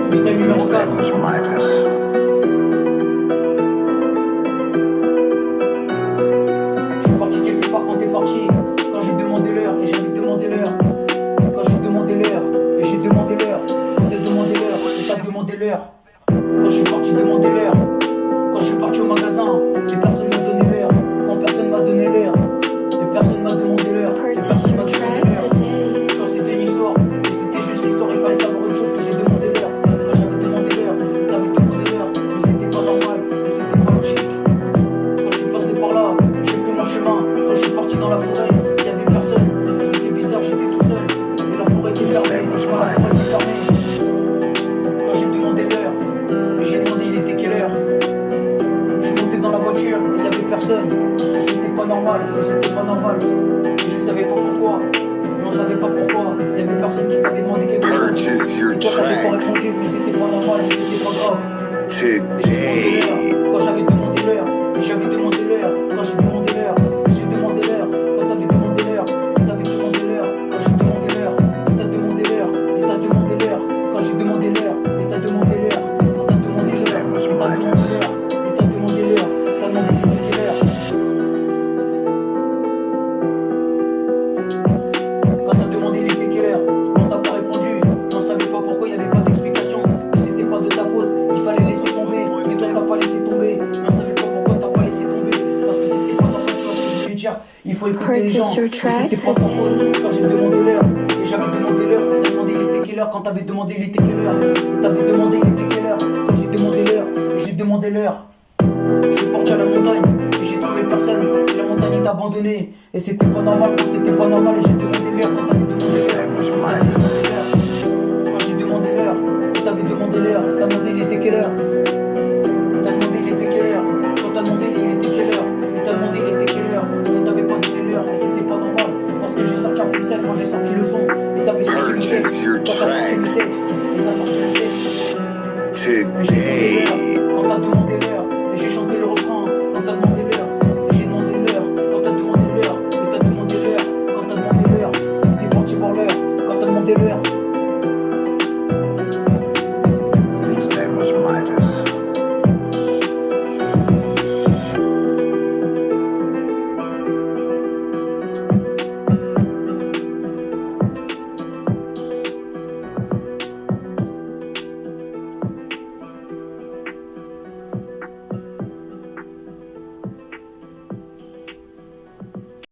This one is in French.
Mystère numéro 4. Je suis parti quelque part quand t'es parti. Quand j'ai demandé l'heure et j'avais demandé l'heure. Quand j'ai demandé l'heure et j'ai demandé l'heure. Quand t'as demandé l'heure et t'as demandé l'heure. Quand je suis parti demander l'heure. Quand je suis parti au magasin et personne m'a donné l'heure. Quand personne m'a donné l'heure et personne m'a demandé l'heure. Et personne m'a demandé l'heure. Quand c'était une histoire et c'était juste histoire, il fallait savoir une chose, que j'ai demandé l'heure. Quand j'avais demandé l'heure et t'avais demandé l'heure. Mais c'était pas normal et c'était pas logique. Quand je suis passé par là, j'ai pris mon chemin. Quand je suis parti dans la forêt, il y avait personne. Et c'était bizarre, j'étais tout seul. Et la forêt était fermée. Quand la forêt était fermée. Quand j'ai demandé l'heure, et j'ai demandé il était quelle heure. Je suis monté dans la voiture et il y avait personne. Et c'était pas normal, et c'était pas normal. Et je savais pas pourquoi. Et on savait pas pourquoi. Il y avait personne qui t'avait demandé quelque chose. Et toi t'avais pas répondu, mais c'était pas normal, mais c'était pas grave. Et j'ai demandé l'heure, quand j'avais demandé l'heure, et j'avais demandé l'heure, quand j'ai demandé l'heure, et j'ai demandé l'heure, quand t'avais demandé l'heure, et t'avais demandé l'heure, quand j'ai demandé l'heure, et t'as demandé l'heure, et t'as demandé l'heure, quand j'ai demandé l'heure, et t'as demandé l'heure, quand t'as demandé l'heure, et t'as demandé l'heure, et t'as demandé l'heure, t'as demandé il était quelle heure. Quand t'as demandé il était quelle heure, on t'a pas répondu, et on savait pas pourquoi, il y avait pas d'explication, et c'était pas de ta faute, il fallait laisser tomber, mais toi t'as pas laissé tomber, et on savait pas pourquoi t'as pas laissé tomber, parce que c'était pas normal, tu vois ce que je voulais dire, il faut écouter les gens, et c'était pas ta faute, quand j'ai demandé l'heure, et j'avais demandé l'heure, t'as demandé il était quelle heure, quand t'avais demandé il était quelle heure, et t'avais demandé il était quelle heure, quand j'ai demandé l'heure, et j'ai demandé l'heure, je suis parti à la montagne, et j'ai trouvé personne, et la montagne est abandonnée, et c'était pas normal, quand c'était pas normal, et j'ai demandé l'heure, quand t'avais demandé l'heure, t'avais demandé l'heure, quand j'ai demandé l'heure, et t'avais demandé l'heure, t'as demandé il était quelle heure, et t'as demandé il était quelle heure, quand t'as demandé il était quelle heure, et t'as demandé il était quelle heure, et t'avais pas donné l'heure, et c'était pas normal, parce que j'ai sorti un freestyle quand j'ai sorti le son, et t'avais sorti le texte, quand t'as sorti le texte, et t'as sorti le texte. Et j'ai demandé l'heure, quand t'as demandé l'heure, et j'ai chanté le refrain, quand t'as demandé l'heure, et j'ai demandé l'heure, quand t'as demandé l'heure, et t'as demandé l'heure, quand t'as demandé l'heure, t'es parti voir l'heure, quand t'as demandé l'heure,